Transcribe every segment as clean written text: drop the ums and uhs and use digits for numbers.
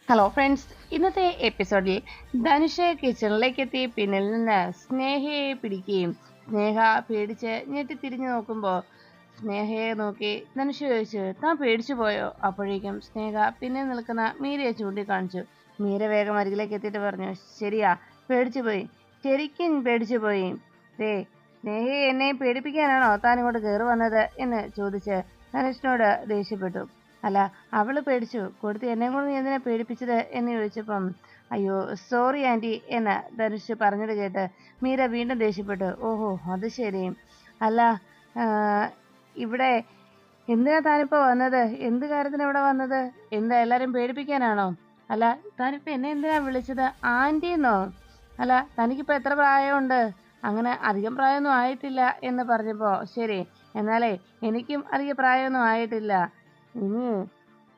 Hello friends, ഇന്നത്തെ എപ്പിസോഡിൽ ധനുഷ് കിച്ചണിലേക്ക് എത്തി പിന്നിൽ നിന്ന് സ്നേഹയെ പിടിക്കുകയും സ്നേഹ പേടിച്ച് ഞെട്ടി തിരിഞ്ഞു നോക്കുമ്പോൾ സ്നേഹയെ നോക്കി ധനുഷ് ചോദിച്ചു, താൻ പേടിച്ചു പോയോ? അപ്പോഴേക്കും സ്നേഹ പിന്നെ നിൽക്കുന്ന മീരയെ ചൂണ്ടിക്കാണിച്ചു. മീര വേഗം അരികിലേക്ക് എത്തിയിട്ട് പറഞ്ഞു, ശരിയാ, പേടിച്ചു പോയി, ശരിക്കും പേടിച്ചു പോയി. സ്നേഹയെ എന്നെ പേടിപ്പിക്കാനാണോ താൻ ഇങ്ങോട്ട് കയറി വന്നത് എന്ന് ചോദിച്ച് ധനുഷിനോട് ദേഷ്യപ്പെട്ടു. അല്ല, അവള് പേടിച്ചു കൊടുത്ത് എന്നെ കൊണ്ട് നീ എന്തിനാ പേടിപ്പിച്ചത് എന്ന് ചോദിച്ചപ്പം, അയ്യോ സോറി ആൻറ്റി എന്ന് ധനുഷ് പറഞ്ഞത് കേട്ട് മീര വീണ്ടും ദേഷ്യപ്പെട്ടു. ഓഹോ, അത് ശരി. അല്ല, ഇവിടെ എന്തിനാ താനിപ്പോൾ വന്നത്? എന്ത് കാര്യത്തിന് ഇവിടെ വന്നത്? എന്താ എല്ലാവരും പേടിപ്പിക്കാനാണോ? അല്ല, താനിപ്പോൾ എന്നെ എന്തിനാ വിളിച്ചത് ആൻറ്റിന്നോ? അല്ല, തനിക്കിപ്പോൾ എത്ര പ്രായമുണ്ട്? അങ്ങനെ അധികം പ്രായമൊന്നും ആയിട്ടില്ല എന്ന് പറഞ്ഞപ്പോൾ, ശരി, എന്നാലേ എനിക്കും അധികം പ്രായമൊന്നും ആയിട്ടില്ല. ഇനി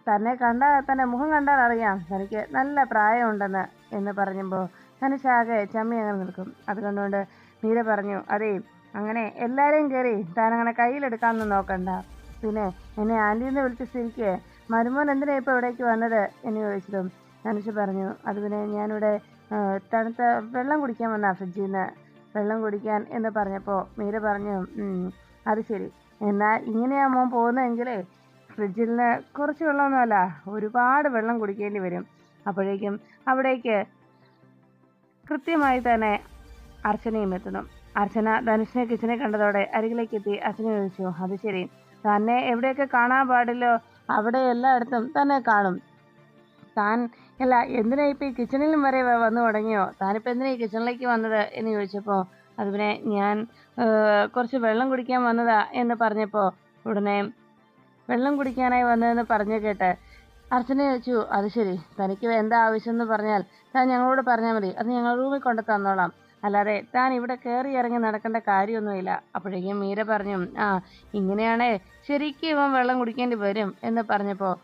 തന്നെ മുഖം കണ്ടാൽ അറിയാം തനിക്ക് നല്ല പ്രായമുണ്ടെന്ന് എന്ന് പറഞ്ഞപ്പോൾ ധനുഷാകെ ചമ്മി അങ്ങനെ നിൽക്കും. അത് കണ്ടുകൊണ്ട് മീര പറഞ്ഞു, അതേ, അങ്ങനെ എല്ലാവരെയും കയറി താനങ്ങനെ കയ്യിലെടുക്കാമെന്ന് നോക്കണ്ട. പിന്നെ എന്നെ ആൻറ്റീന്ന് വിളിച്ച സ്ഥിതിക്ക് മരുമോൻ എന്തിനാ ഇപ്പോൾ ഇവിടേക്ക് വന്നത് എന്ന് ചോദിച്ചതും ധനുഷ് പറഞ്ഞു, അത് പിന്നെ ഞാനിവിടെ തണുത്ത വെള്ളം കുടിക്കാൻ വന്നാ, ഫ്രിഡ്ജിൽ നിന്ന് വെള്ളം കുടിക്കാൻ എന്ന് പറഞ്ഞപ്പോൾ മീര പറഞ്ഞു, അത് ശരി, എന്നാൽ ഇങ്ങനെയാ മോൻ പോകുന്നതെങ്കിലേ ഫ്രിഡ്ജിൽ നിന്ന് കുറച്ച് വെള്ളമൊന്നുമല്ല, ഒരുപാട് വെള്ളം കുടിക്കേണ്ടി വരും. അപ്പോഴേക്കും അവിടേക്ക് കൃത്യമായി തന്നെ അർച്ചനയും എത്തുന്നു. അർച്ചന ധനുഷിനെ കിച്ചനെ കണ്ടതോടെ അരികിലേക്ക് എത്തി അർച്ചന ചോദിച്ചു, അത് ശരി, തന്നെ എവിടെയൊക്കെ കാണാൻ പാടില്ലോ അവിടെ എല്ലായിടത്തും തന്നെ കാണും. താൻ അല്ല, എന്തിനാ ഇപ്പം ഈ കിച്ചണിലും വരെ വന്നു തുടങ്ങിയോ? താനിപ്പോൾ എന്തിനാ ഈ കിച്ചണിലേക്ക് വന്നത് എന്ന് ചോദിച്ചപ്പോൾ, അത് പിന്നെ ഞാൻ കുറച്ച് വെള്ളം കുടിക്കാൻ വന്നതാ എന്ന് പറഞ്ഞപ്പോൾ ഉടനെ വെള്ളം കുടിക്കാനായി വന്നതെന്ന് പറഞ്ഞു കേട്ട് അർച്ചന ചോദിച്ചു, അത് ശരി, തനിക്ക് എന്താ ആവശ്യം എന്ന് പറഞ്ഞാൽ താൻ ഞങ്ങളോട് പറഞ്ഞാൽ മതി, അത് ഞങ്ങൾ റൂമിൽ കൊണ്ട് തന്നോളാം, അല്ലാതെ താൻ ഇവിടെ കയറി ഇറങ്ങി നടക്കേണ്ട കാര്യമൊന്നുമില്ല. അപ്പോഴേക്കും മീര പറഞ്ഞു, ഇങ്ങനെയാണേ ശരിക്കും ഇവൻ വെള്ളം കുടിക്കേണ്ടി വരും എന്ന് പറഞ്ഞപ്പോൾ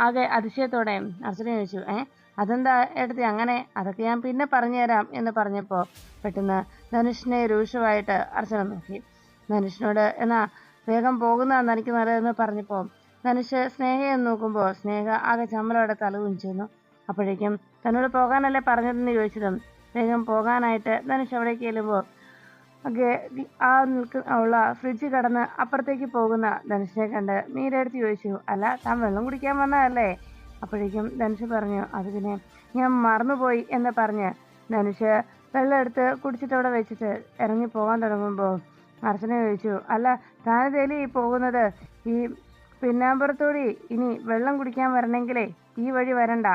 ആകെ അതിശയത്തോടെ അർച്ചന ചോദിച്ചു, അതെന്താ എടുത്തി അങ്ങനെ? അതൊക്കെ ഞാൻ പിന്നെ പറഞ്ഞുതരാം എന്ന് പറഞ്ഞപ്പോൾ പെട്ടെന്ന് ധനുഷിനെ രൂക്ഷമായിട്ട് അർച്ചന നോക്കി. ധനുഷിനോട് എന്നാ വേഗം പോകുന്നതാണ് എനിക്ക് നല്ലതെന്ന് പറഞ്ഞപ്പോൾ ധനുഷ് സ്നേഹയെ നോക്കുമ്പോൾ സ്നേഹ ആകെ ചമ്മലോടെ തലകുനിച്ചിരുന്നു. അപ്പോഴേക്കും തന്നോട് പോകാനല്ലേ പറഞ്ഞതെന്ന് ചോദിച്ചതും വേഗം പോകാനായിട്ട് ധനുഷ് അവിടേക്ക് ചെല്ലുമ്പോൾ ഉള്ള ഫ്രിഡ്ജ് കടന്ന് അപ്പുറത്തേക്ക് പോകുന്ന ധനുഷിനെ കണ്ട് മീര എടുത്ത് ചോദിച്ചു, അല്ല, താൻ വെള്ളം കുടിക്കാൻ വന്നതല്ലേ? അപ്പോഴേക്കും ധനുഷ് പറഞ്ഞു, അത് പിന്നെ ഞാൻ മറന്നുപോയി എന്ന് പറഞ്ഞ് ധനുഷ് വെള്ളം എടുത്ത് കുടിച്ചിട്ട് അവിടെ വെച്ചിട്ട് ഇറങ്ങി പോകാൻ തുടങ്ങുമ്പോൾ അർച്ചന ചോദിച്ചു, അല്ല, താനിതേലി പോകുന്നത് ഈ പിന്നാമ്പുറത്തോടി ഇനി വെള്ളം കുടിക്കാൻ വരണമെങ്കിലേ ഈ വഴി വരണ്ട,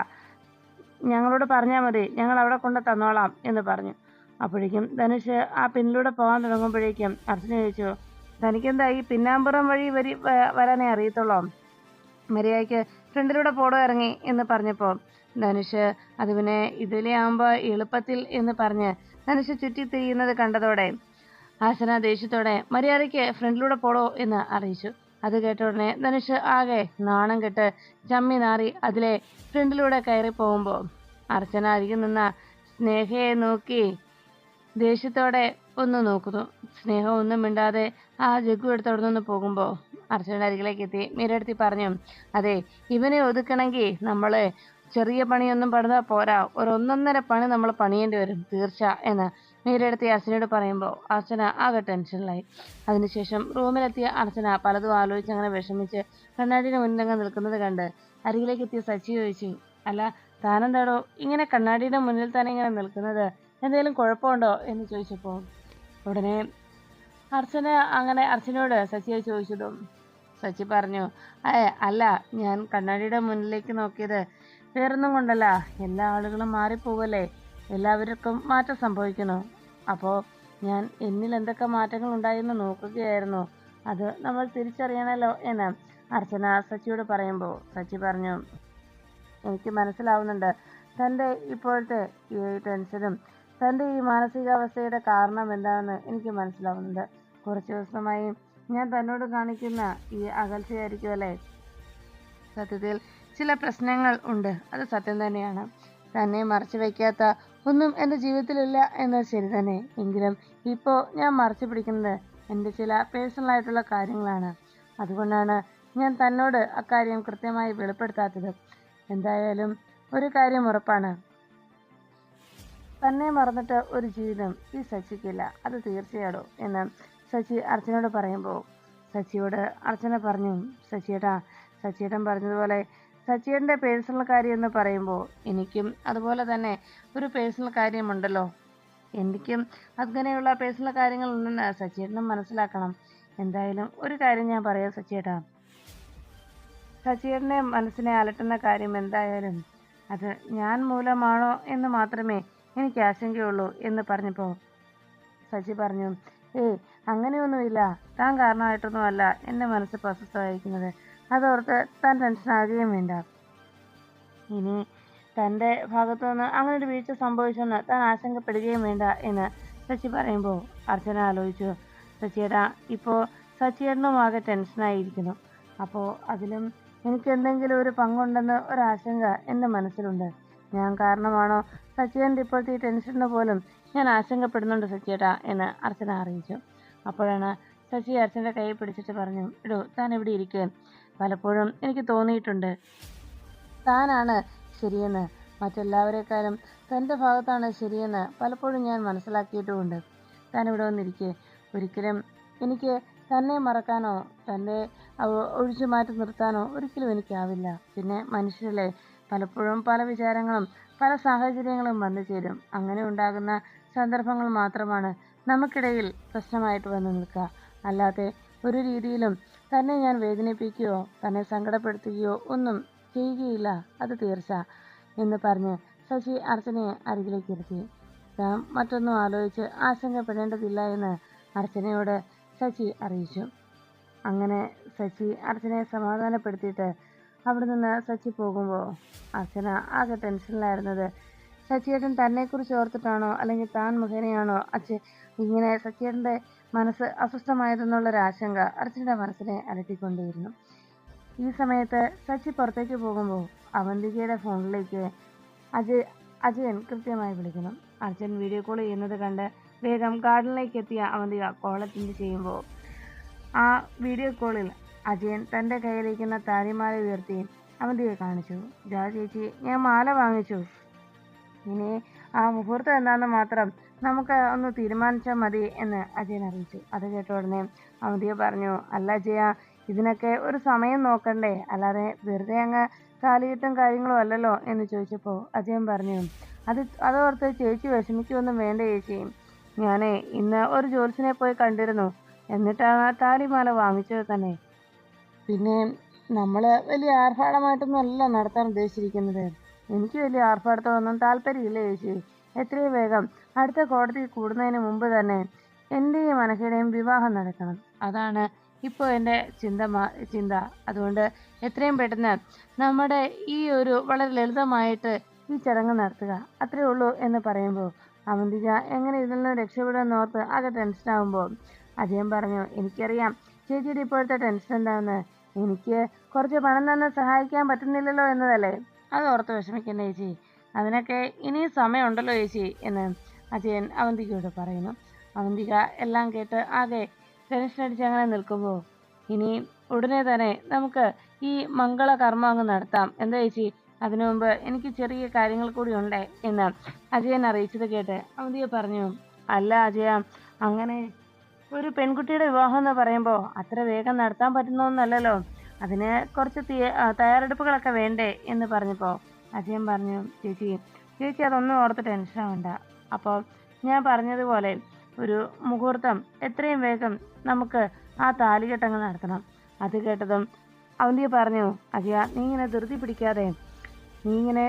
ഞങ്ങളോട് പറഞ്ഞാൽ മതി, ഞങ്ങൾ അവിടെ കൊണ്ട് തന്നോളാം എന്ന് പറഞ്ഞു. അപ്പോഴേക്കും ധനുഷ് ആ പിന്നിലൂടെ പോകാൻ തുടങ്ങുമ്പോഴേക്കും അർച്ചന ചോദിച്ചു, തനിക്കെന്താ ഈ പിന്നാമ്പുറം വഴി വരാനേ അറിയത്തുള്ളൂ? മര്യാദയ്ക്ക് ഫ്രണ്ടിലൂടെ പോടോ ഇറങ്ങി എന്ന് പറഞ്ഞപ്പോൾ ധനുഷ് അത് പിന്നെ ഇതിലെ ആകുമ്പോൾ എളുപ്പത്തിൽ എന്ന് പറഞ്ഞ് ധനുഷ് ചുറ്റിത്തിരിയുന്നത് കണ്ടതോടെ അർച്ചന ദേഷ്യത്തോടെ മര്യാദയ്ക്ക് ഫ്രണ്ടിലൂടെ പോടോ എന്ന് അറിയിച്ചു. അത് കേട്ട ഉടനെ ധനുഷ് ആകെ നാണം കെട്ട് ചമ്മി നാറി അതിലെ ഫ്രണ്ടിലൂടെ കയറി പോകുമ്പോൾ അർച്ചന അരികിൽ നിന്ന സ്നേഹയെ നോക്കി ദേഷ്യത്തോടെ ഒന്ന് നോക്കുന്നു. സ്നേഹം ഒന്നും മിണ്ടാതെ ആ ജഗ്ഗു എടുത്ത് അവിടെ നിന്ന് പോകുമ്പോൾ അർച്ചനയുടെ അരികിലേക്ക് എത്തി മീരടുത്തി പറഞ്ഞു, അതെ, ഇവനെ ഒതുക്കണമെങ്കിൽ നമ്മൾ ചെറിയ പണിയൊന്നും പണിതാൽ പോരാ, ഒന്നൊന്നര പണി നമ്മൾ പണിയേണ്ടി വരും തീർച്ച എന്ന് മീരടുത്തി അർച്ചനയോട് പറയുമ്പോൾ അർച്ചന ആകെ ടെൻഷനിലായി. അതിനുശേഷം റൂമിലെത്തിയ അർച്ചന പലതും ആലോചിച്ച് അങ്ങനെ വിഷമിച്ച് കണ്ണാടിയുടെ മുന്നിലങ്ങ് നിൽക്കുന്നത് കണ്ട് അരികിലേക്ക് എത്തിയ സച്ചി ചോദിച്ചു, അല്ല, താനെന്താടോ ഇങ്ങനെ കണ്ണാടിയുടെ മുന്നിൽ തന്നെ ഇങ്ങനെ നിൽക്കുന്നത്? എന്തെങ്കിലും കുഴപ്പമുണ്ടോ എന്ന് ചോദിച്ചപ്പോൾ ഉടനെ അർച്ചന അങ്ങനെ അർച്ചനയോട് സച്ചിയെ ചോദിച്ചതും സച്ചി പറഞ്ഞു, അല്ല, ഞാൻ കണ്ണാടിയുടെ മുന്നിലേക്ക് നോക്കിയത് വേറൊന്നും കൊണ്ടല്ല, എല്ലാ ആളുകളും മാറിപ്പോവല്ലേ, എല്ലാവർക്കും മാറ്റം സംഭവിക്കുന്നു, അപ്പോൾ ഞാൻ എന്നിൽ എന്തൊക്കെ മാറ്റങ്ങൾ ഉണ്ടായെന്ന് നോക്കുകയായിരുന്നു, അത് നമ്മൾ തിരിച്ചറിയണമല്ലോ എന്ന് അർച്ചന സച്ചിയോട് പറയുമ്പോൾ സച്ചി പറഞ്ഞു, എനിക്ക് മനസ്സിലാവുന്നുണ്ട് തൻ്റെ ഇപ്പോഴത്തെ ഈ ടെൻഷനും തൻ്റെ ഈ മാനസികാവസ്ഥയുടെ കാരണം എന്താണെന്ന് എനിക്ക് മനസ്സിലാവുന്നുണ്ട്. കുറച്ച് ദിവസമായി ഞാൻ തന്നോട് കാണിക്കുന്ന ഈ അകൽച്ചയായിരിക്കുമല്ലേ? സത്യത്തിൽ ചില പ്രശ്നങ്ങൾ ഉണ്ട്, അത് സത്യം തന്നെയാണ്. തന്നെ മറച്ചു വയ്ക്കാത്ത ഒന്നും എൻ്റെ ജീവിതത്തിലില്ല എന്നത് ശരി തന്നെ. എങ്കിലും ഇപ്പോൾ ഞാൻ മറച്ചു പിടിക്കുന്നത് എൻ്റെ ചില പേഴ്സണലായിട്ടുള്ള കാര്യങ്ങളാണ്. അതുകൊണ്ടാണ് ഞാൻ തന്നോട് അക്കാര്യം കൃത്യമായി വെളിപ്പെടുത്താത്തത്. എന്തായാലും ഒരു കാര്യം ഉറപ്പാണ്, തന്നെ മറന്നിട്ട് ഒരു ജീവിതം ഈ സച്ചിക്കില്ല, അത് തീർച്ചയാടോ എന്ന് സച്ചി അർച്ചനയോട് പറയുമ്പോൾ സച്ചിയോട് അർച്ചന പറഞ്ഞു, സച്ചിയേട്ടൻ പറഞ്ഞതുപോലെ സച്ചിയേട്ടൻ്റെ പേഴ്സണൽ കാര്യം എന്ന് പറയുമ്പോൾ എനിക്കും അതുപോലെ തന്നെ ഒരു പേഴ്സണൽ കാര്യമുണ്ടല്ലോ. എനിക്കും അങ്ങനെയുള്ള പേഴ്സണൽ കാര്യങ്ങളുണ്ടെന്ന് സച്ചിയേട്ടനും മനസ്സിലാക്കണം. എന്തായാലും ഒരു കാര്യം ഞാൻ പറയാം സച്ചിയേട്ടാ, സച്ചിയേട്ടൻ്റെ മനസ്സിനെ അലട്ടുന്ന കാര്യം എന്തായാലും അത് ഞാൻ മൂലമാണോ എന്ന് മാത്രമേ എനിക്ക് ആശങ്കയുള്ളൂ എന്ന് പറഞ്ഞപ്പോൾ സച്ചി പറഞ്ഞു, അങ്ങനെയൊന്നുമില്ല, താൻ കാരണമായിട്ടൊന്നുമല്ല എൻ്റെ മനസ്സ് അസ്വസ്ഥമായിരിക്കുന്നത്. അതോർത്ത് താൻ ടെൻഷനാകുകയും വേണ്ട. ഇനി തൻ്റെ ഭാഗത്തു നിന്ന് അങ്ങനെ ഒരു വീഴ്ച സംഭവിച്ചെന്ന് താൻ ആശങ്കപ്പെടുകയും വേണ്ട എന്ന് സച്ചി പറയുമ്പോൾ അർച്ചന ആലോചിച്ചു, സച്ചിയേട്ടാ ഇപ്പോൾ സച്ചിയേട്ടനും ആകെ ടെൻഷനായിരിക്കുന്നു. അപ്പോൾ അതിലും എനിക്ക് എന്തെങ്കിലും ഒരു പങ്കുണ്ടെന്ന് ഒരാശങ്ക എൻ്റെ മനസ്സിലുണ്ട്. ഞാൻ കാരണമാണോ സച്ചിയേട്ടൻ്റെ ഇപ്പോഴത്തെ ഈ ടെൻഷന് പോലും ഞാൻ ആശങ്കപ്പെടുന്നുണ്ട് സച്ചിയേട്ടാ എന്ന് അർച്ചന അറിയിച്ചു. അപ്പോഴാണ് സച്ചി അർച്ചൻ്റെ കൈ പിടിച്ചിട്ട് പറഞ്ഞു, താൻ ഇവിടെ ഇരിക്കുക. പലപ്പോഴും എനിക്ക് തോന്നിയിട്ടുണ്ട് താനാണ് ശരിയെന്ന്, മറ്റെല്ലാവരെക്കാളും തൻ്റെ ഭാഗത്താണ് ശരിയെന്ന് പലപ്പോഴും ഞാൻ മനസ്സിലാക്കിയിട്ടുമുണ്ട്. താൻ ഇവിടെ വന്നിരിക്കുക. ഒരിക്കലും എനിക്ക് തന്നെ മറക്കാനോ തന്നെ ഒഴിച്ചു മാറ്റി നിർത്താനോ ഒരിക്കലും എനിക്കാവില്ല. പിന്നെ മനുഷ്യരിലെ പലപ്പോഴും പല വിചാരങ്ങളും പല സാഹചര്യങ്ങളും വന്നു ചേരും. അങ്ങനെ ഉണ്ടാകുന്ന സന്ദർഭങ്ങൾ മാത്രമാണ് നമുക്കിടയിൽ പ്രശ്നമായിട്ട് വന്നു നിൽക്കുക. അല്ലാതെ ഒരു രീതിയിലും തന്നെ ഞാൻ വേദനിപ്പിക്കുകയോ തന്നെ സങ്കടപ്പെടുത്തുകയോ ഒന്നും ചെയ്യുകയില്ല, അത് തീർച്ച എന്ന് പറഞ്ഞ് ശശി അർച്ചനയെ അരികിലേക്ക് ഇരുത്തി. താൻ മറ്റൊന്നും ആലോചിച്ച് ആശങ്കപ്പെടേണ്ടതില്ല എന്ന് അർച്ചനയോട് ശശി അറിയിച്ചു. അങ്ങനെ ശശി അർച്ചനയെ സമാധാനപ്പെടുത്തിയിട്ട് അവിടെ നിന്ന് ശശി പോകുമ്പോൾ അർച്ചന ആകെ ടെൻഷനിലായിരുന്നത് സച്ചിയേട്ടൻ തന്നെക്കുറിച്ച് ഓർത്തിട്ടാണോ അല്ലെങ്കിൽ താൻ മുഖേനയാണോ ഇങ്ങനെ സച്ചിയേട്ടൻ്റെ മനസ്സ് അസ്വസ്ഥമായതെന്നുള്ളൊരാശങ്ക അർച്ചനയുടെ മനസ്സിനെ അലട്ടിക്കൊണ്ടേയിരുന്നു. ഈ സമയത്ത് സച്ചി പുറത്തേക്ക് പോകുമ്പോൾ അവന്തികയുടെ ഫോണിലേക്ക് അജയൻ കൃത്യമായി വിളിക്കുന്നു. അർജുൻ വീഡിയോ കോൾ ചെയ്യുന്നത് കണ്ട് വേഗം ഗാർഡനിലേക്ക് എത്തിയ അവന്തിക കോൾ അറ്റൻഡ് ചെയ്യുമ്പോൾ ആ വീഡിയോ കോളിൽ അജയൻ തൻ്റെ കയ്യിലിരിക്കുന്ന താലിമാല ഉയർത്തി അവന്തികയെ കാണിച്ചു. ചേച്ചി, ഞാൻ മാല വാങ്ങിച്ചു. ഇനി ആ മുഹൂർത്തം എന്താണെന്ന് മാത്രം നമുക്ക് ഒന്ന് തീരുമാനിച്ചാൽ മതി എന്ന് അജയൻ അറിയിച്ചു. അത് കേട്ട ഉടനെ അവന്തിക പറഞ്ഞു, അല്ല അജയ, ഇതിനൊക്കെ ഒരു സമയം നോക്കണ്ടേ, അല്ലാതെ വെറുതെ അങ്ങ് താലികെട്ടും കാര്യങ്ങളും അല്ലല്ലോ എന്ന് ചോദിച്ചപ്പോൾ അജയൻ പറഞ്ഞു, അതോർത്ത് ചേച്ചി വിഷമിക്കുമൊന്നും വേണ്ട ചേച്ചി. ഞാനേ ഇന്ന് ഒരു ജോത്സ്യനെ പോയി കണ്ടിരുന്നു, എന്നിട്ടാണ് താലിമാല വാങ്ങിച്ചത് തന്നെ. പിന്നെ നമ്മൾ വലിയ ആർഭാടമായിട്ടൊന്നും അല്ല നടത്താൻ ഉദ്ദേശിച്ചിരിക്കുന്നത്. എനിക്ക് വലിയ ആർഭാടത്തോടൊന്നും താല്പര്യമില്ല ചേച്ചി. എത്രയും വേഗം അടുത്ത കോടതി കൂടുന്നതിന് മുമ്പ് തന്നെ എൻ്റെയും അനഘയുടെയും വിവാഹം നടക്കണം. അതാണ് ഇപ്പോൾ എൻ്റെ ചിന്ത. അതുകൊണ്ട് എത്രയും പെട്ടെന്ന് നമ്മുടെ ഈ ഒരു വളരെ ലളിതമായിട്ട് ഈ ചടങ്ങ് നടത്തുക, അത്രയേ ഉള്ളൂ എന്ന് പറയുമ്പോൾ അവന്തിക എങ്ങനെ ഇതിൽ നിന്ന് രക്ഷപ്പെടുമെന്ന് ഓർത്ത് ആകെ ടെൻഷനാകുമ്പോൾ അജയൻ പറഞ്ഞു, എനിക്കറിയാം ചേച്ചിയുടെ ഇപ്പോഴത്തെ ടെൻഷൻ എന്താണെന്ന്. എനിക്ക് കുറച്ച് പണം തന്നെ സഹായിക്കാൻ പറ്റുന്നില്ലല്ലോ എന്നതല്ലേ. അത് ഓർത്ത് വിഷമിക്കണ്ട ചേച്ചി, അതിനൊക്കെ ഇനിയും സമയമുണ്ടല്ലോ ചേച്ചി എന്ന് അജയൻ അവന്തികയോട് പറയുന്നു. അവന്തിക എല്ലാം കേട്ട് ആകെ ടെൻഷനടിച്ച് അങ്ങനെ നിൽക്കുമ്പോൾ ഇനി ഉടനെ തന്നെ നമുക്ക് ഈ മംഗളകർമ്മം അങ്ങ് നടത്താം, എന്താ ചേച്ചി? അതിനു മുമ്പ് എനിക്ക് ചെറിയ കാര്യങ്ങൾ കൂടി ഉണ്ട് എന്ന് അജയൻ അറിയിച്ചത് കേട്ട് അവന്തിക പറഞ്ഞു, അല്ല അജയ, അങ്ങനെ ഒരു പെൺകുട്ടിയുടെ വിവാഹം എന്ന് പറയുമ്പോൾ അത്ര വേഗം നടത്താൻ പറ്റുന്നൊന്നല്ലല്ലോ, അതിന് കുറച്ച് തയ്യാറെടുപ്പുകളൊക്കെ വേണ്ടേ എന്ന് പറഞ്ഞപ്പോൾ അജയൻ പറഞ്ഞു, ചേച്ചി അതൊന്നും ഓർത്ത് ടെൻഷനാവണ്ട. അപ്പോൾ ഞാൻ പറഞ്ഞതുപോലെ ഒരു മുഹൂർത്തം എത്രയും വേഗം നമുക്ക് ആ താലികെട്ടങ്ങ് നടത്തണം. അത് കേട്ടതും അവന്തിക പറഞ്ഞു, അജയ, നീ ഇങ്ങനെ ധൃതി പിടിക്കാതെ, നീ ഇങ്ങനെ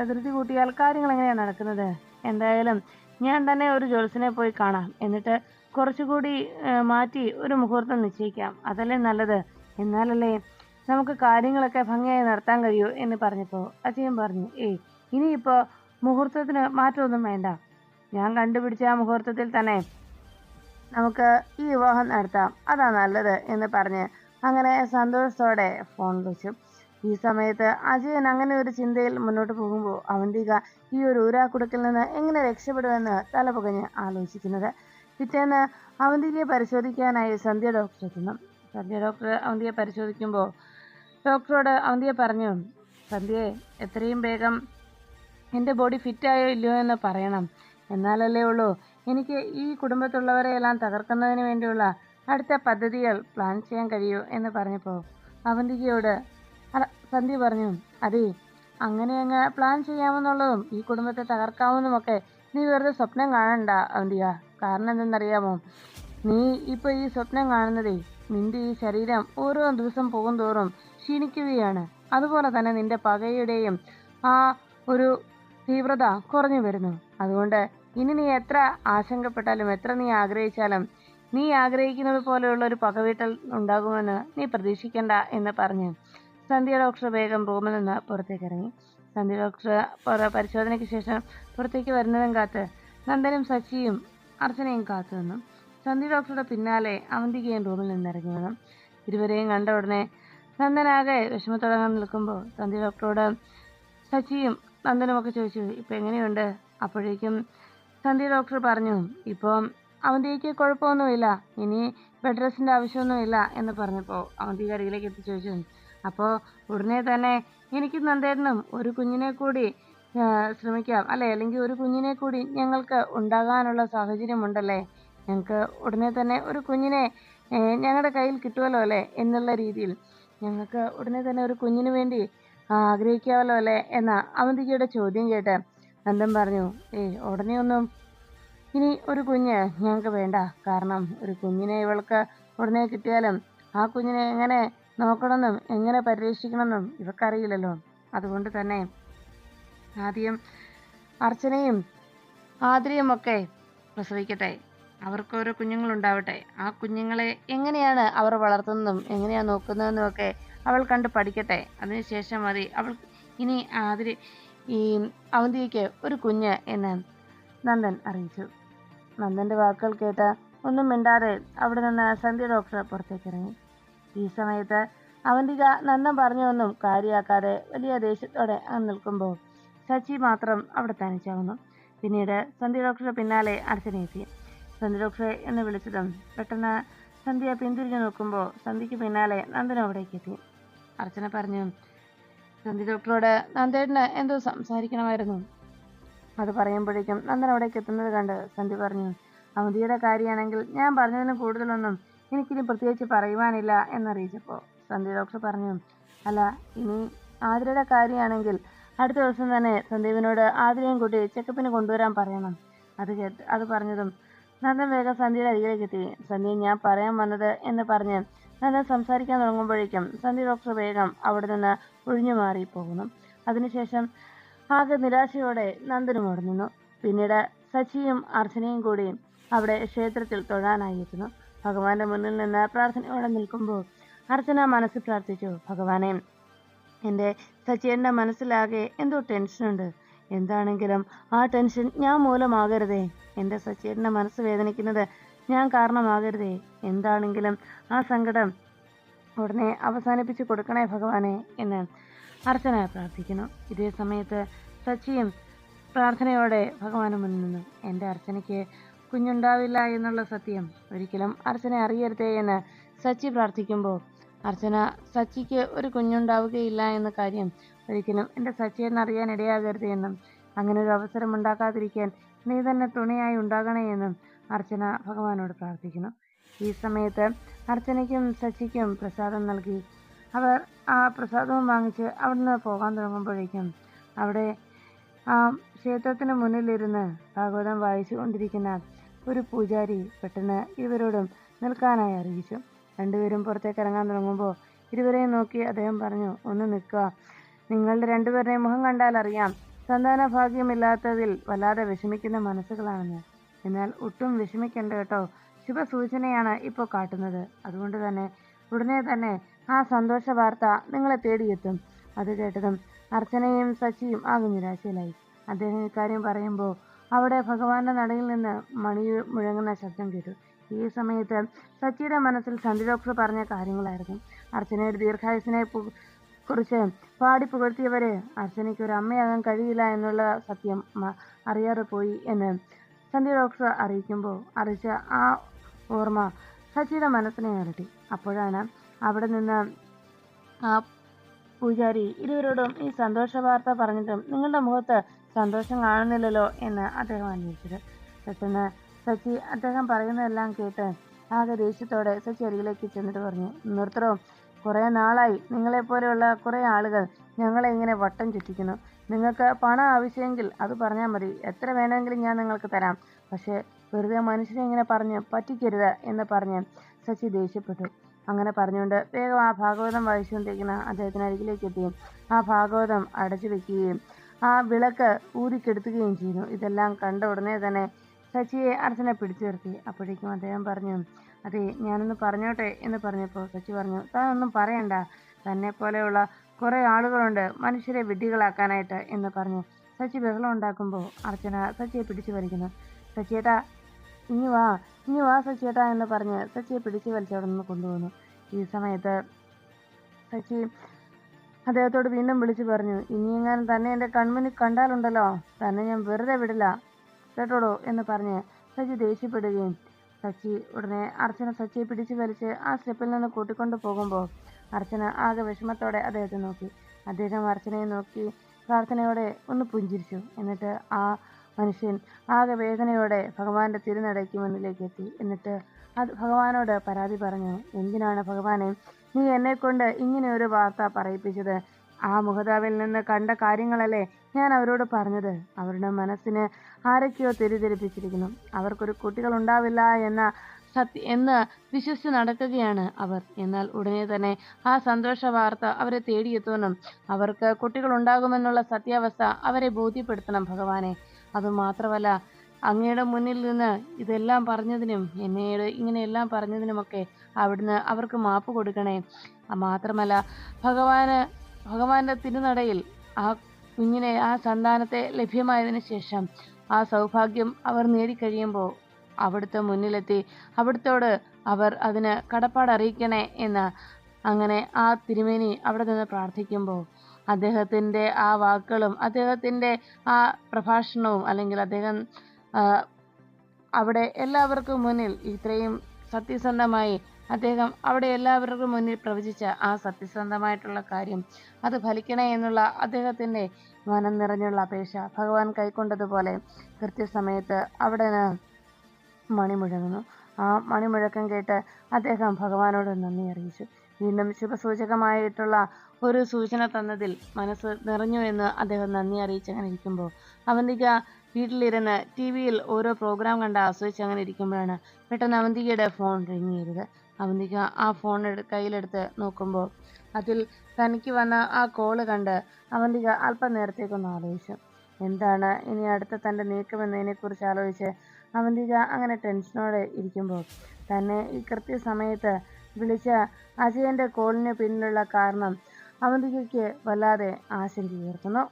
ധൃതി കൂട്ടിയാൽ കാര്യങ്ങൾ എങ്ങനെയാണ് നടക്കുന്നത്? എന്തായാലും ഞാൻ തന്നെ ഒരു ജ്യോത്സ്യനെ പോയി കാണാം, എന്നിട്ട് കുറച്ചുകൂടി മാറ്റി ഒരു മുഹൂർത്തം നിശ്ചയിക്കാം, അതല്ലേ നല്ലത്. എന്നാലല്ലേ നമുക്ക് കാര്യങ്ങളൊക്കെ ഭംഗിയായി നടത്താൻ കഴിയൂ എന്ന് പറഞ്ഞപ്പോൾ അജയൻ പറഞ്ഞു, ഇനിയിപ്പോൾ മുഹൂർത്തത്തിന് മാറ്റമൊന്നും വേണ്ട, ഞാൻ കണ്ടുപിടിച്ച ആ മുഹൂർത്തത്തിൽ തന്നെ നമുക്ക് ഈ വിവാഹം നടത്താം, അതാ നല്ലത് എന്ന് പറഞ്ഞ് അങ്ങനെ സന്തോഷത്തോടെ ഫോൺ വെച്ചു. ഈ സമയത്ത് അജയൻ അങ്ങനെ ഒരു ചിന്തയിൽ മുന്നോട്ട് പോകുമ്പോൾ അവന്തിക ഈ ഒരു ഊരാക്കുടുക്കിൽ നിന്ന് എങ്ങനെ രക്ഷപ്പെടുമെന്ന് തലപുകഞ്ഞ് ആലോചിക്കുന്നത്. പിറ്റേന്ന് അവന്തികയെ പരിശോധിക്കാനായി സന്ധ്യ ഡോക്ടർ എത്തുന്നു. സന്ധ്യ ഡോക്ടർ അവന്തിയെ പരിശോധിക്കുമ്പോൾ ഡോക്ടറോട് അവന്തിയെ പറഞ്ഞു, സന്ധ്യയെ എത്രയും വേഗം എൻ്റെ ബോഡി ഫിറ്റായോ ഇല്ലയോ എന്ന് പറയണം. എന്നാലല്ലേ ഉള്ളൂ എനിക്ക് ഈ കുടുംബത്തുള്ളവരെ എല്ലാം തകർക്കുന്നതിന് വേണ്ടിയുള്ള അടുത്ത പദ്ധതികൾ പ്ലാൻ ചെയ്യാൻ കഴിയൂ എന്ന് പറഞ്ഞപ്പോൾ അവന്തികയോട് സന്ധ്യ പറഞ്ഞു, അതെ, അങ്ങനെ അങ്ങ് പ്ലാൻ ചെയ്യാമെന്നുള്ളതും ഈ കുടുംബത്തെ തകർക്കാമെന്നുമൊക്കെ നീ വെറുതെ സ്വപ്നം കാണണ്ട അവന്തിക. കാരണം എന്തെന്നറിയാമോ? നീ ഇപ്പോൾ ഈ സ്വപ്നം കാണുന്നതേ നിന്റെ ഈ ശരീരം ഓരോ ദിവസം പോകും തോറും ക്ഷീണിക്കുകയാണ്. അതുപോലെ തന്നെ നിന്റെ പകയുടെയും ആ ഒരു തീവ്രത കുറഞ്ഞു വരുന്നു. അതുകൊണ്ട് ഇനി നീ എത്ര ആശങ്കപ്പെട്ടാലും എത്ര നീ ആഗ്രഹിച്ചാലും നീ ആഗ്രഹിക്കുന്നത് പോലെയുള്ള ഒരു പകവീട്ടൽ ഉണ്ടാകുമെന്ന് നീ പ്രതീക്ഷിക്കണ്ട എന്ന് പറഞ്ഞ് സന്ധ്യ ഡോക്ടർ വേഗം റൂമിൽ നിന്ന് പുറത്തേക്ക് ഇറങ്ങി. സന്ധ്യ ഡോക്ടർ പരിശോധനയ്ക്ക് ശേഷം പുറത്തേക്ക് വരുന്നതും കാത്ത് നന്ദനും സച്ചിയും അർച്ചനയും കാത്തു നിന്നു. സന്ധ്യ ഡോക്ടറുടെ പിന്നാലെ അവന്തികയും റൂമിൽ നിന്ന് ഇറങ്ങി വന്നു. ഇരുവരെയും കണ്ട ഉടനെ നന്ദനാകെ വിഷമത്തോടെ നിൽക്കുമ്പോൾ സന്ധ്യ ഡോക്ടറോട് സച്ചിയും നന്ദനുമൊക്കെ ചോദിച്ചു, ഇപ്പം എങ്ങനെയുണ്ട്? അപ്പോഴേക്കും സന്ധ്യ ഡോക്ടർ പറഞ്ഞു, ഇപ്പം അവന്തികയ്ക്ക് കുഴപ്പമൊന്നുമില്ല, ഇനി ബെഡ് റെസ്റ്റിൻ്റെ ആവശ്യമൊന്നുമില്ല എന്ന് പറഞ്ഞപ്പോൾ അവന്തിക അരികിലേക്ക് എത്തി ചോദിച്ചു, അപ്പോൾ ഉടനെ തന്നെ എനിക്ക് നന്ദേട്ടനും ഒരു കുഞ്ഞിനെ കൂടി ശ്രമിക്കാം അല്ലേ? അല്ലെങ്കിൽ ഒരു കുഞ്ഞിനെ കൂടി ഞങ്ങൾക്ക് ഉണ്ടാകാനുള്ള സാഹചര്യമുണ്ടല്ലേ? ഞങ്ങൾക്ക് ഉടനെ തന്നെ ഒരു കുഞ്ഞിനെ ഞങ്ങളുടെ കയ്യിൽ കിട്ടുമല്ലോ അല്ലേ എന്നുള്ള രീതിയിൽ ഞങ്ങൾക്ക് ഉടനെ തന്നെ ഒരു കുഞ്ഞിന് വേണ്ടി ആഗ്രഹിക്കാമല്ലോ അല്ലേ എന്ന അവന്തികയുടെ ചോദ്യം കേട്ട് നന്ദൻ പറഞ്ഞു, ഉടനെ ഒന്നും ഇനി ഒരു കുഞ്ഞ് ഞങ്ങൾക്ക് വേണ്ട. കാരണം ഒരു കുഞ്ഞിനെ ഇവൾക്ക് ഉടനെ കിട്ടിയാലും ആ കുഞ്ഞിനെ എങ്ങനെ നോക്കണമെന്നും എങ്ങനെ പരിരക്ഷിക്കണമെന്നും ഇവക്കറിയില്ലല്ലോ. അതുകൊണ്ട് തന്നെ ആദ്യം അർച്ചനയും ആതിരയും ഒക്കെ പ്രസവിക്കട്ടെ, അവർക്ക് ഓരോ കുഞ്ഞുങ്ങളുണ്ടാവട്ടെ. ആ കുഞ്ഞുങ്ങളെ എങ്ങനെയാണ് അവർ വളർത്തുന്നതും എങ്ങനെയാണ് നോക്കുന്നതെന്നും ഒക്കെ അവൾ കണ്ട് പഠിക്കട്ടെ. അതിനുശേഷം മതി അവൾ ഇനി ഈ അവന്തിക്ക് ഒരു കുഞ്ഞ് എന്ന് നന്ദൻ അറിയിച്ചു. നന്ദൻ്റെ വാക്കുകൾ കേട്ട് ഒന്നും മിണ്ടാതെ അവിടെ നിന്ന് സന്ധ്യ ഡോക്ടർ പുറത്തേക്ക് ഇറങ്ങി. ഈ സമയത്ത് അവന്തിക നന്ദൻ പറഞ്ഞൊന്നും കാര്യമാക്കാതെ വലിയ ദേഷ്യത്തോടെ നിൽക്കുമ്പോൾ സച്ചി മാത്രം അവിടെ തനിച്ചാവുന്നു. പിന്നീട് സന്ധ്യ ഡോക്ടറുടെ പിന്നാലെ അർച്ചനയെത്തി. സന്ധ്യ ഡോക്ടറെ എന്ന് വിളിച്ചതും പെട്ടെന്ന് സന്ധ്യ പിന്തിരിഞ്ഞു നോക്കുമ്പോൾ സന്ധ്യയ്ക്ക് പിന്നാലെ നന്ദനും അവിടേക്ക് എത്തി. അർച്ചന പറഞ്ഞു, സന്ധ്യ ഡോക്ടറോട് നന്ദേട്ടന് എന്തോ സംസാരിക്കണമായിരുന്നു. അത് പറയുമ്പോഴേക്കും നന്ദൻ അവിടേക്ക് എത്തുന്നത് കണ്ട് സന്ധ്യ പറഞ്ഞു, അവന്തിയുടെ കാര്യമാണെങ്കിൽ ഞാൻ പറഞ്ഞതിന് കൂടുതലൊന്നും എനിക്കിനി പ്രത്യേകിച്ച് പറയുവാനില്ല എന്നറിയിച്ചപ്പോൾ സന്ധ്യ ഡോക്ടർ പറഞ്ഞു, അല്ല, ഇനി ആതിരയുടെ കാര്യമാണെങ്കിൽ അടുത്ത ദിവസം തന്നെ സന്ദീപിനോട് ആതിരയും കൂട്ടി ചെക്കപ്പിന് കൊണ്ടുവരാൻ പറയണം. അത് പറഞ്ഞതും നന്ദൻ വേഗം സന്ധ്യയുടെ അരികിലേക്ക് എത്തി. സന്ധ്യ ഞാൻ പറയാൻ വന്നത് എന്ന് പറഞ്ഞ് നന്ദൻ സംസാരിക്കാൻ തുടങ്ങുമ്പോഴേക്കും സന്ധ്യ ഡോക്ടർ വേഗം അവിടെ നിന്ന് ഒഴിഞ്ഞു മാറി പോകുന്നു. അതിനുശേഷം ആകെ നിരാശയോടെ നന്ദനും അവിടെ നിന്നു. പിന്നീട് സച്ചിയും അർച്ചനയും കൂടി അവിടെ ക്ഷേത്രത്തിൽ തൊഴാനായി എത്തുന്നു. ഭഗവാന്റെ മുന്നിൽ നിന്ന് പ്രാർത്ഥനയോടെ നിൽക്കുമ്പോൾ അർച്ചന മനസ്സിൽ പ്രാർത്ഥിച്ചു, ഭഗവാനെ, എൻ്റെ സച്ചിയുടെ മനസ്സിലാകെ എന്തോ ടെൻഷനുണ്ട്. എന്താണെങ്കിലും ആ ടെൻഷൻ ഞാൻ മൂലമാകരുതേ. എൻ്റെ സച്ചിയുടെ മനസ്സ് വേദനിക്കുന്നത് ഞാൻ കാരണമാകരുതേ. എന്താണെങ്കിലും ആ സങ്കടം ഉടനെ അവസാനിപ്പിച്ചു കൊടുക്കണേ ഭഗവാനെ എന്ന് അർച്ചന പ്രാർത്ഥിക്കുന്നു. ഇതേ സമയത്ത് സച്ചിയും പ്രാർത്ഥനയോടെ ഭഗവാന് മുന്നിൽ നിന്നു. എൻ്റെ അർച്ചനയ്ക്ക് കുഞ്ഞുണ്ടാവില്ല എന്നുള്ള സത്യം ഒരിക്കലും അർച്ചന അറിയരുതേ എന്ന് സച്ചി പ്രാർത്ഥിക്കുമ്പോൾ അർച്ചന സച്ചിക്ക് ഒരു കുഞ്ഞുണ്ടാവുകയില്ല എന്ന കാര്യം ഒരിക്കലും എൻ്റെ സച്ചിയെന്ന് അറിയാൻ ഇടയാകരുതേ എന്നും അങ്ങനെ ഒരു അവസരം ഉണ്ടാക്കാതിരിക്കാൻ നീ തന്നെ തുണയായി ഉണ്ടാകണേ എന്നും അർച്ചന ഭഗവാനോട് പ്രാർത്ഥിക്കുന്നു. ഈ സമയത്ത് അർച്ചനയ്ക്കും സച്ചിക്കും പ്രസാദം നൽകി അവർ ആ പ്രസാദവും വാങ്ങിച്ച് അവിടുന്ന് പോകാൻ തുടങ്ങുമ്പോഴേക്കും അവിടെ ആ ക്ഷേത്രത്തിന് മുന്നിലിരുന്ന് ഭാഗവതം വായിച്ചു കൊണ്ടിരിക്കുന്ന ഒരു പൂജാരി പെട്ടെന്ന് ഇരുവരോടും നിൽക്കാനായി അറിയിച്ചു. രണ്ടുപേരും പുറത്തേക്ക് ഇറങ്ങാൻ തുടങ്ങുമ്പോൾ ഇരുവരെയും നോക്കി അദ്ദേഹം പറഞ്ഞു, ഒന്ന് നിൽക്കുക. നിങ്ങളുടെ രണ്ടുപേരുടെയും മുഖം കണ്ടാൽ അറിയാം സന്താന ഭാഗ്യമില്ലാത്തതിൽ വല്ലാതെ വിഷമിക്കുന്ന മനസ്സുകളാണെന്ന്. എന്നാൽ ഒട്ടും വിഷമിക്കേണ്ട കേട്ടോ, ശുഭസൂചനയാണ് ഇപ്പോൾ കാട്ടുന്നത്. അതുകൊണ്ട് തന്നെ ഉടനെ തന്നെ ആ സന്തോഷ വാർത്ത നിങ്ങളെ തേടിയെത്തും. അത് കേട്ടതും അർച്ചനയും സച്ചിയും ആകെ നിരാശയിലായി. അദ്ദേഹം ഇക്കാര്യം പറയുമ്പോൾ അവിടെ ഭഗവാന്റെ നടയിൽ നിന്ന് മണി മുഴങ്ങുന്ന ശബ്ദം കേട്ടു. ഈ സമയത്ത് സച്ചിയുടെ മനസ്സിൽ സന്ധ്യ ഡോക്ടർ പറഞ്ഞ കാര്യങ്ങളായിരുന്നു. അർച്ചനയുടെ ദീർഘായുസിനെ കുറിച്ച് പാടി പുകഴ്ത്തിയവര് അർച്ചനയ്ക്ക് ഒരു അമ്മയാകാൻ കഴിയില്ല എന്നുള്ള സത്യം അറിയാതെ പോയി എന്ന് സന്ധ്യ ഡോക്ടർ അറിയിച്ച ആ ഓർമ്മ സച്ചിയുടെ മനസ്സിനെ അലട്ടി. അപ്പോഴാണ് അവിടെ നിന്ന് ആ പൂജാരി ഇരുവരോടും ഈ സന്തോഷ വാർത്ത പറഞ്ഞിട്ടും നിങ്ങളുടെ മുഖത്ത് സന്തോഷം കാണുന്നില്ലല്ലോ എന്ന് അദ്ദേഹം അന്വേഷിച്ചത്. പെട്ടെന്ന് സച്ചി അദ്ദേഹം പറയുന്നതെല്ലാം കേട്ട് ആകെ ദേഷ്യത്തോടെ സച്ചി അരികിലേക്ക് ചെന്നിട്ട് പറഞ്ഞു, നിർത്തറോ, കുറെ നാളായി നിങ്ങളെപ്പോലെയുള്ള കുറെ ആളുകൾ ഞങ്ങളെ ഇങ്ങനെ വട്ടം ചുറ്റിക്കുന്നു. നിങ്ങൾക്ക് പണം ആവശ്യമെങ്കിൽ അത് പറഞ്ഞാൽ മതി, എത്ര വേണമെങ്കിലും ഞാൻ നിങ്ങൾക്ക് തരാം. പക്ഷേ വെറുതെ മനുഷ്യനെ ഇങ്ങനെ പറഞ്ഞ് പറ്റിക്കരുത് എന്ന് പറഞ്ഞ് സച്ചി ദേഷ്യപ്പെട്ടു. അങ്ങനെ പറഞ്ഞുകൊണ്ട് വേഗം ആ ഭാഗവതം വായിച്ചുകൊണ്ടിരിക്കുന്ന അദ്ദേഹത്തിന് അരികിലേക്ക് എത്തുകയും ആ ഭാഗവതം അടച്ചു വെക്കുകയും ആ വിളക്ക് ഊതിക്കെടുത്തുകയും ചെയ്തു. ഇതെല്ലാം കണ്ട ഉടനെ തന്നെ സച്ചിയെ അർച്ചന പിടിച്ചു നിർത്തി. അപ്പോഴേക്കും അദ്ദേഹം പറഞ്ഞു, അതെ, ഞാനൊന്ന് പറഞ്ഞോട്ടെ എന്ന് പറഞ്ഞപ്പോൾ സച്ചി പറഞ്ഞു, താൻ ഒന്നും പറയണ്ട, തന്നെ പോലെയുള്ള കുറെ ആളുകളുണ്ട് മനുഷ്യരെ വിഡ്ഢികളാക്കാനായിട്ട് എന്ന് പറഞ്ഞു സച്ചി ബഹളം ഉണ്ടാക്കുമ്പോൾ അർച്ചന സച്ചിയെ പിടിച്ചു വലിക്കുന്നു. സച്ചിയേട്ടാ, ഇനി വാ സച്ചിയേട്ടാ എന്ന് പറഞ്ഞ് സച്ചിയെ പിടിച്ചു വലിച്ചവിടെ നിന്ന് കൊണ്ടുപോകുന്നു. ഈ സമയത്ത് സച്ചി അദ്ദേഹത്തോട് വീണ്ടും വിളിച്ചു പറഞ്ഞു, ഇനിയെങ്ങാനും തന്നെ എൻ്റെ കൺമുന്നിൽ കണ്ടാലുണ്ടല്ലോ, തന്നെ ഞാൻ വെറുതെ വിടില്ല, കേട്ടോടോ എന്ന് പറഞ്ഞ് സച്ചി ദേഷ്യപ്പെടുകയും ഉടനെ അർച്ചന സച്ചിയെ പിടിച്ചു വലിച്ച് ആ സ്റ്റെപ്പിൽ നിന്ന് കൂട്ടിക്കൊണ്ടു പോകുമ്പോൾ അർച്ചന ആകെ വിഷമത്തോടെ അദ്ദേഹത്തെ നോക്കി. അദ്ദേഹം അർച്ചനയെ നോക്കി പ്രാർത്ഥനയോടെ ഒന്ന് പുഞ്ചിരിച്ചു. എന്നിട്ട് ആ മനുഷ്യൻ ആകെ വേദനയോടെ ഭഗവാന്റെ തിരുനടയ്ക്ക് മുന്നിലേക്ക് എത്തി. എന്നിട്ട് അത് ഭഗവാനോട് പരാതി പറഞ്ഞു, എന്തിനാണ് ഭഗവാനെ നീ എന്നെ കൊണ്ട് ഇങ്ങനെ ഒരു വാർത്ത പറയിപ്പിച്ചത്? ആ മുഖതാവിൽ നിന്ന് കണ്ട കാര്യങ്ങളല്ലേ ഞാൻ അവരോട് പറഞ്ഞത്. അവരുടെ മനസ്സിന് ആരൊക്കെയോ തെറ്റിദ്ധരിപ്പിച്ചിരിക്കുന്നു. അവർക്കൊരു കുട്ടികൾ ഉണ്ടാവില്ല എന്ന് വിശ്വസിച്ച് നടക്കുകയാണ് അവർ. എന്നാൽ ഉടനെ തന്നെ ആ സന്തോഷ വാർത്ത അവരെ തേടിയെത്തുമെന്നും അവർക്ക് കുട്ടികൾ ഉണ്ടാകുമെന്നുള്ള സത്യാവസ്ഥ അവരെ ബോധ്യപ്പെടുത്തണം ഭഗവാനെ. അതുമാത്രമല്ല, അങ്ങയുടെ മുന്നിൽ നിന്ന് ഇതെല്ലാം പറഞ്ഞതിനും എന്നോട് ഇങ്ങനെയെല്ലാം പറഞ്ഞതിനുമൊക്കെ അവിടുന്ന് അവർക്ക് മാപ്പ് കൊടുക്കണേ. മാത്രമല്ല, ഭഗവാന്റെ തിരുനടയിൽ ആ സന്താനത്തെ ലഭ്യമായതിനു ശേഷം ആ സൗഭാഗ്യം അവർ നേടിക്കഴിയുമ്പോൾ അവിടുത്തെ മുന്നിലെത്തി അവിടുത്തോട് അവർ അതിന് കടപ്പാട് അറിയിക്കണേ എന്ന് അങ്ങനെ ആ തിരുമേനി അവിടെ നിന്ന് പ്രാർത്ഥിക്കുമ്പോൾ അദ്ദേഹത്തിൻ്റെ ആ വാക്കുകളും അദ്ദേഹത്തിൻ്റെ ആ പ്രഭാഷണവും അല്ലെങ്കിൽ അദ്ദേഹം അവിടെ എല്ലാവർക്കും മുന്നിൽ ഇത്രയും സത്യസന്ധമായി അദ്ദേഹം അവിടെ എല്ലാവർക്കും മുന്നിൽ പ്രവചിച്ച ആ സത്യസന്ധമായിട്ടുള്ള കാര്യം അത് ഫലിക്കണേ എന്നുള്ള അദ്ദേഹത്തിൻ്റെ മനം നിറഞ്ഞുള്ള അപേക്ഷ ഭഗവാൻ കൈക്കൊണ്ടതുപോലെ കൃത്യസമയത്ത് അവിടെ മണി മുഴങ്ങുന്നു. ആ മണിമുഴക്കം കേട്ട് അദ്ദേഹം ഭഗവാനോട് നന്ദി അറിയിച്ചു. വീണ്ടും ശുഭസൂചകമായിട്ടുള്ള ഒരു സൂചന തന്നതിൽ മനസ്സ് നിറഞ്ഞു എന്ന് അദ്ദേഹം നന്ദി അറിയിച്ചങ്ങനെ ഇരിക്കുമ്പോൾ അവന്തിക വീട്ടിലിരുന്ന് TV-യിൽ ഓരോ പ്രോഗ്രാം കണ്ട് ആസ്വദിച്ച് അങ്ങനെ ഇരിക്കുമ്പോഴാണ് പെട്ടെന്ന് അവന്തികയുടെ ഫോൺ റിങ് ചെയ്തത്. അവന്തിക ആ ഫോൺ കയ്യിലെടുത്ത് നോക്കുമ്പോൾ അതിൽ തനിക്ക് വന്ന ആ കോള് കണ്ട് അവന്തിക അല്പനേരത്തേക്കൊന്ന് ആലോചിച്ചു. എന്താണ് ഇനി അടുത്ത തൻ്റെ നീക്കമെന്നതിനെക്കുറിച്ച് ആലോചിച്ച് അവന്തിക അങ്ങനെ ടെൻഷനോടെ ഇരിക്കുമ്പോൾ തന്നെ ഈ കൃത്യസമയത്ത് വിളിച്ച അജയൻ്റെ കോളിന് പിന്നിലുള്ള കാരണം അവന്തികയ്ക്ക് വല്ലാതെ ആശങ്ക ഉയർത്തുന്നു.